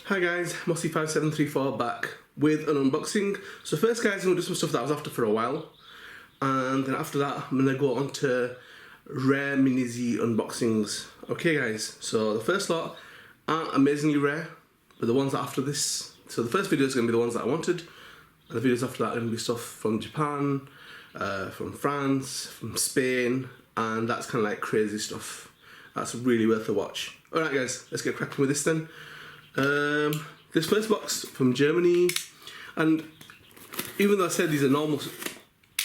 Hi guys, Mossy5734 back with an unboxing. So first guys, I'm going to do some stuff that I was after for a while. And then after that, I'm going to go on to rare Mini Z unboxings. Okay guys, so the first lot aren't amazingly rare, but the ones after this. So the first video is going to be the ones that I wanted. And the videos after that are going to be stuff from Japan, from France, from Spain. And that's kind of like crazy stuff. That's really worth a watch. Alright guys, let's get cracking with this then. This first box from Germany, and even though I said these are normal,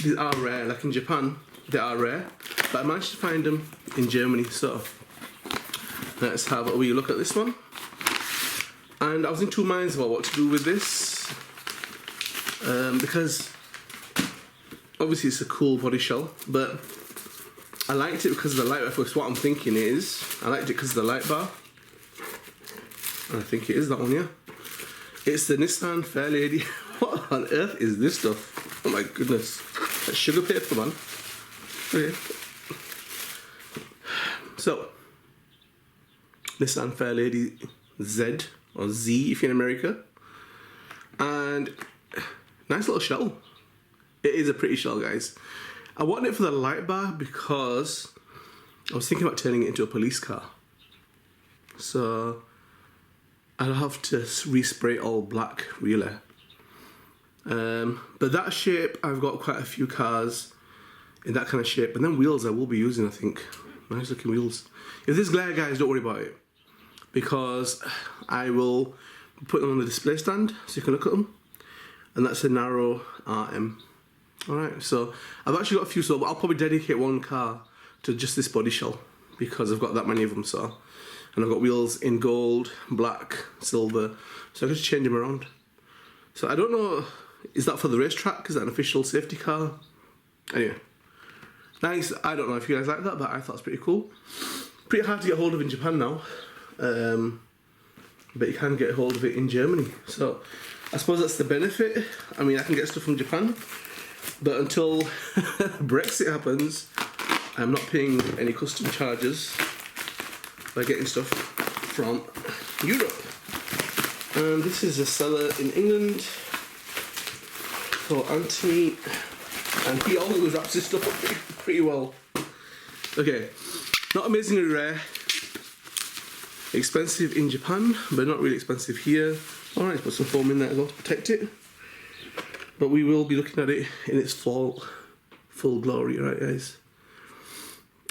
these are rare, like in Japan, they are rare, but I managed to find them in Germany, so let's have a wee look at this one. And I was in two minds about what to do with this, because obviously it's a cool body shell, but I liked it because of the light bar. First, what I'm thinking is, I liked it because of the light bar. I think it is that one, yeah. It's the Nissan Fairlady. What on earth is this stuff? Oh my goodness. That's sugar paper, man. Okay. So, Nissan Fairlady Z, or Z if you're in America. And, nice little shell. It is a pretty shell, guys. I wanted it for the light bar because I was thinking about turning it into a police car. So I'll have to respray it all black, really. But that shape, I've got quite a few cars in that kind of shape. And then wheels I will be using, I think. Nice looking wheels. If there's glare, guys, don't worry about it. Because I will put them on the display stand so you can look at them. And that's a narrow RM. Alright, so I've actually got a few, so I'll probably dedicate one car to just this body shell. Because I've got that many of them, so. And I've got wheels in gold, black, silver, so I can just change them around. So I don't know, is that for the racetrack? Is that an official safety car? Anyway, nice. I don't know if you guys like that, but I thought it was pretty cool. Pretty hard to get hold of in Japan now, but you can get hold of it in Germany. So I suppose that's the benefit. I mean, I can get stuff from Japan, but until Brexit happens, I'm not paying any custom charges by getting stuff from Europe. And this is a seller in England called Anthony, and he always wraps his stuff up pretty well. Okay, not amazingly rare, expensive in Japan, but not really expensive here. Alright, put some foam in there as well to protect it. But we will be looking at it in its full glory, right guys?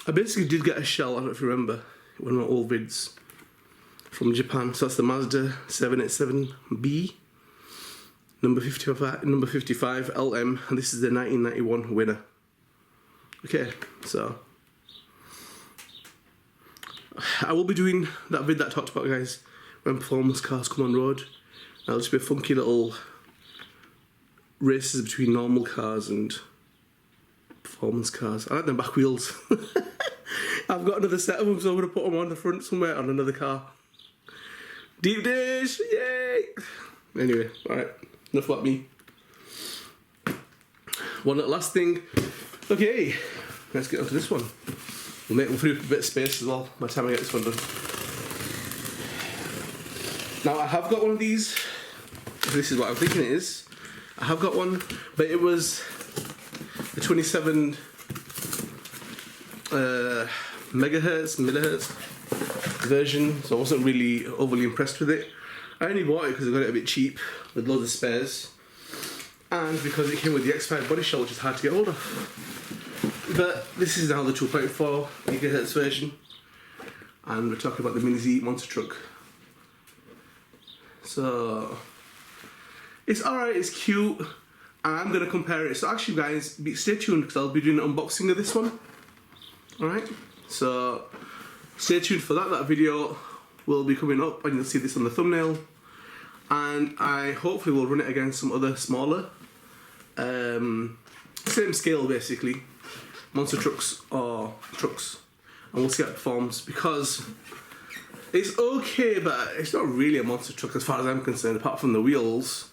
I basically did get a shell, I don't know if you remember, one of my old vids from Japan. So that's the Mazda 787B, number 55 LM, and this is the 1991 winner. Okay, so I will be doing that vid that I talked about, guys, when performance cars come on road. That'll just be a funky little races between normal cars and performance cars. I like them back wheels. I've got another set of them, so I'm going to put them on the front somewhere on another car. Deep dish, yay! Anyway, alright, enough about me. One last thing. Okay, let's get on to this one. We'll free up a bit of space as well by the time I get this one done. Now I have got one of these. This is what I'm thinking it is. I have got one, but it was the 27 millihertz version, so I wasn't really overly impressed with it. I only bought it because I got it a bit cheap with loads of spares, and because it came with the X5 body shell, which is hard to get hold of. But this is now the 2.4 gigahertz version, and we're talking about the Mini Z Monster truck. So it's alright, it's cute. I'm going to compare it. So actually guys, stay tuned because I'll be doing an unboxing of this one. Alright, so stay tuned for that. That video will be coming up and you'll see this on the thumbnail. And I hopefully will run it against some other smaller, same scale basically, monster trucks or trucks. And we'll see how it performs, because it's okay, but it's not really a monster truck as far as I'm concerned, apart from the wheels.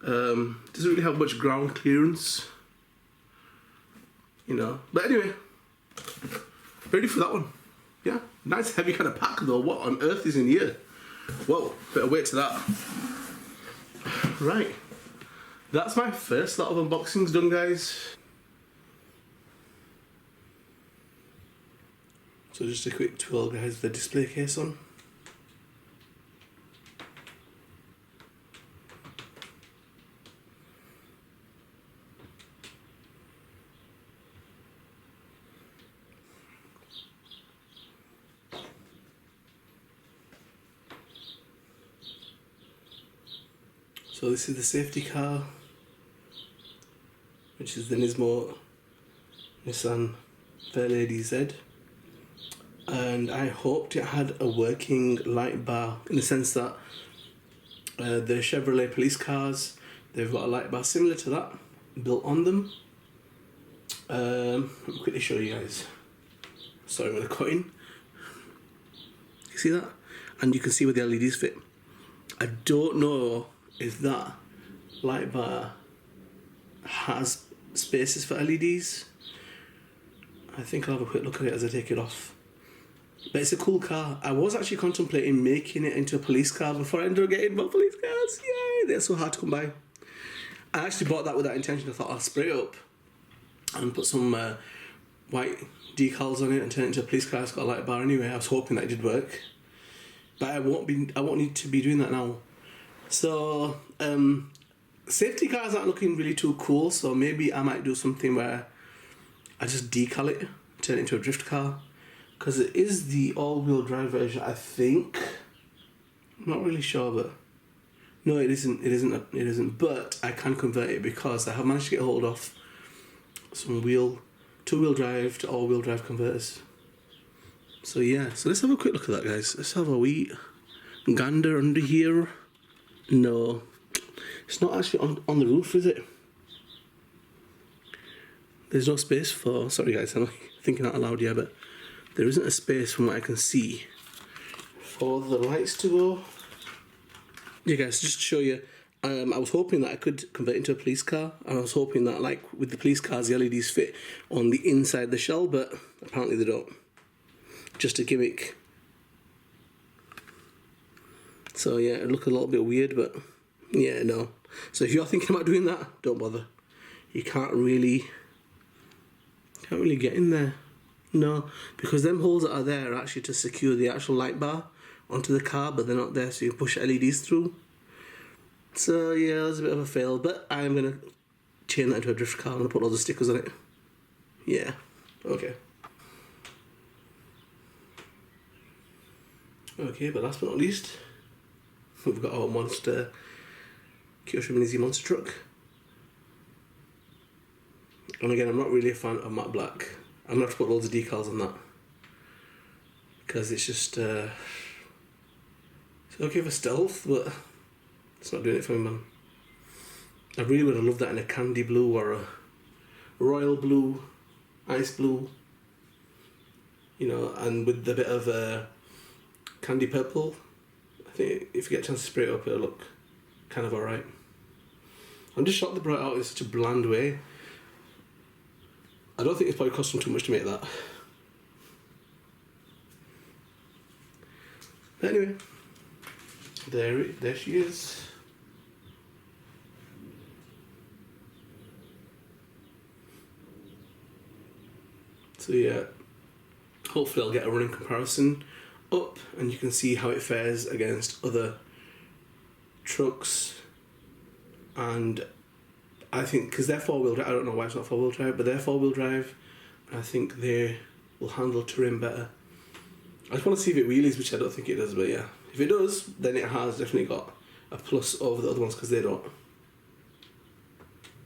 Doesn't really have much ground clearance, you know. But anyway, ready for that one. Yeah, nice heavy kind of pack though. What on earth is in here? Whoa, better wait to that. Right, that's my first lot of unboxings done, guys. So just a quick twirl, guys, the display case on. So this is the safety car, which is the Nissan Fairlady Z. And I hoped it had a working light bar, in the sense that the Chevrolet police cars, they've got a light bar similar to that built on them. Let me quickly show you guys. Sorry, I'm going to cut in. You see that? And you can see where the LEDs fit. I don't know if that light bar has spaces for LEDs. I think I'll have a quick look at it as I take it off. But it's a cool car. I was actually contemplating making it into a police car before I ended up getting more police cars. Yay, they're so hard to come by. I actually bought that with that intention. I thought I'll spray it up and put some white decals on it and turn it into a police car. It's got a light bar anyway. I was hoping that it did work. But I won't need to be doing that now. So, safety cars aren't looking really too cool, so maybe I might do something where I just decal it, turn it into a drift car. Because it is the all-wheel drive version, I think. I'm not really sure, but... No, it isn't. But I can convert it because I have managed to get hold of some two-wheel drive to all-wheel drive converters. So yeah, so let's have a quick look at that, guys. Let's have a wee gander under here. No, it's not actually on the roof, is it? There's no space for... Sorry guys, I'm thinking out loud, yeah, but there isn't a space from what I can see for the lights to go. Yeah guys, just to show you, I was hoping that I could convert it into a police car, and I was hoping that, like with the police cars, the LEDs fit on the inside the shell, but apparently they don't. Just a gimmick. So yeah, it looked a little bit weird, but yeah, no. So if you're thinking about doing that, don't bother. You can't really get in there. No, because them holes that are there are actually to secure the actual light bar onto the car, but they're not there, so you can push LEDs through. So yeah, that's a bit of a fail, but I'm gonna chain that into a drift car. I'm gonna put all the stickers on it. Yeah, okay. Okay, but last but not least, we've got our monster Kyosho Mini Z Monster truck. And again, I'm not really a fan of matte black. I'm gonna have to put loads of decals on that because it's just it's okay for stealth, but it's not doing it for me, man. I really would have loved that in a candy blue or a royal blue, ice blue, you know, and with a bit of candy purple. I think if you get a chance to spray it up, it'll look kind of alright. I'm just shocked they brought it out in such a bland way. I don't think it's probably cost them too much to make that. But anyway, there she is. So yeah, hopefully I'll get a running comparison up and you can see how it fares against other trucks. And I think, because they're four-wheel drive, I don't know why it's not four-wheel drive, but they're four-wheel drive, and I think they will handle terrain better. I just want to see if it wheelies, which I don't think it does, but yeah. If it does, then it has definitely got a plus over the other ones, because they don't.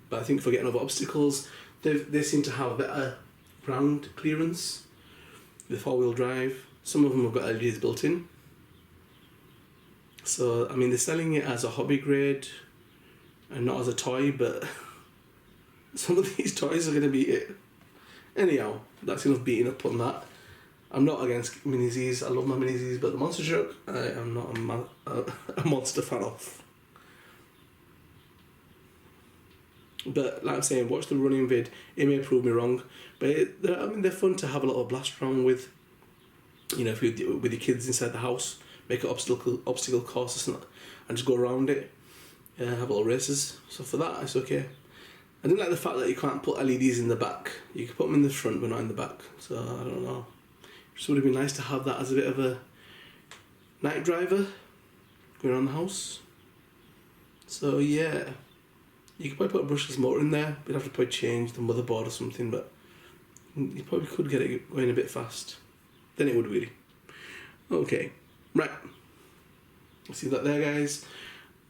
But I think for getting over obstacles, they seem to have better ground clearance with four-wheel drive. Some of them have got LEDs built in. So, I mean, they're selling it as a hobby grade and not as a toy, but some of these toys are going to beat it. Anyhow, that's enough beating up on that. I'm not against Mini Zs, I love my Mini Zs, but the Monster truck, I am not a Monster fan of. But like I'm saying, watch the running vid, it may prove me wrong, but they're fun to have a little blast around with, you know, with your kids inside the house, make an obstacle course and just go around it, have little races. So for that, it's okay. I didn't like the fact that you can't put LEDs in the back. You can put them in the front, but not in the back. So I don't know. It just would have been nice to have that as a bit of a night driver going around the house. So yeah, you could probably put a brushless motor in there. You'd have to probably change the motherboard or something, but you probably could get it going a bit fast. Then it would really. Okay, right. See that there, guys.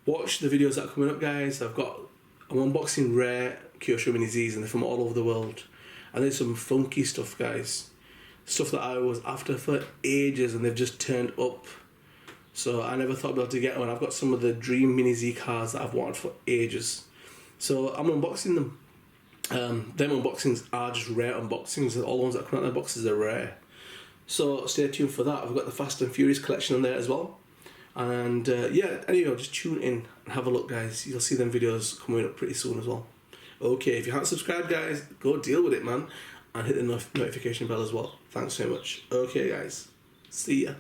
Watch the videos that are coming up, guys. I'm unboxing rare Kyosho Mini Zs, and they're from all over the world. And there's some funky stuff, guys. Stuff that I was after for ages, and they've just turned up. So I never thought I'd be able to get one. I've got some of the dream Mini Z cars that I've wanted for ages. So I'm unboxing them. Them unboxings are just rare unboxings. All the ones that come out of the boxes are rare. So stay tuned for that. I've got the Fast and Furious collection on there as well. And yeah, anyway, just tune in and have a look, guys. You'll see them videos coming up pretty soon as well. Okay, if you haven't subscribed, guys, go deal with it, man. And hit the notification bell as well. Thanks so much. Okay, guys. See ya.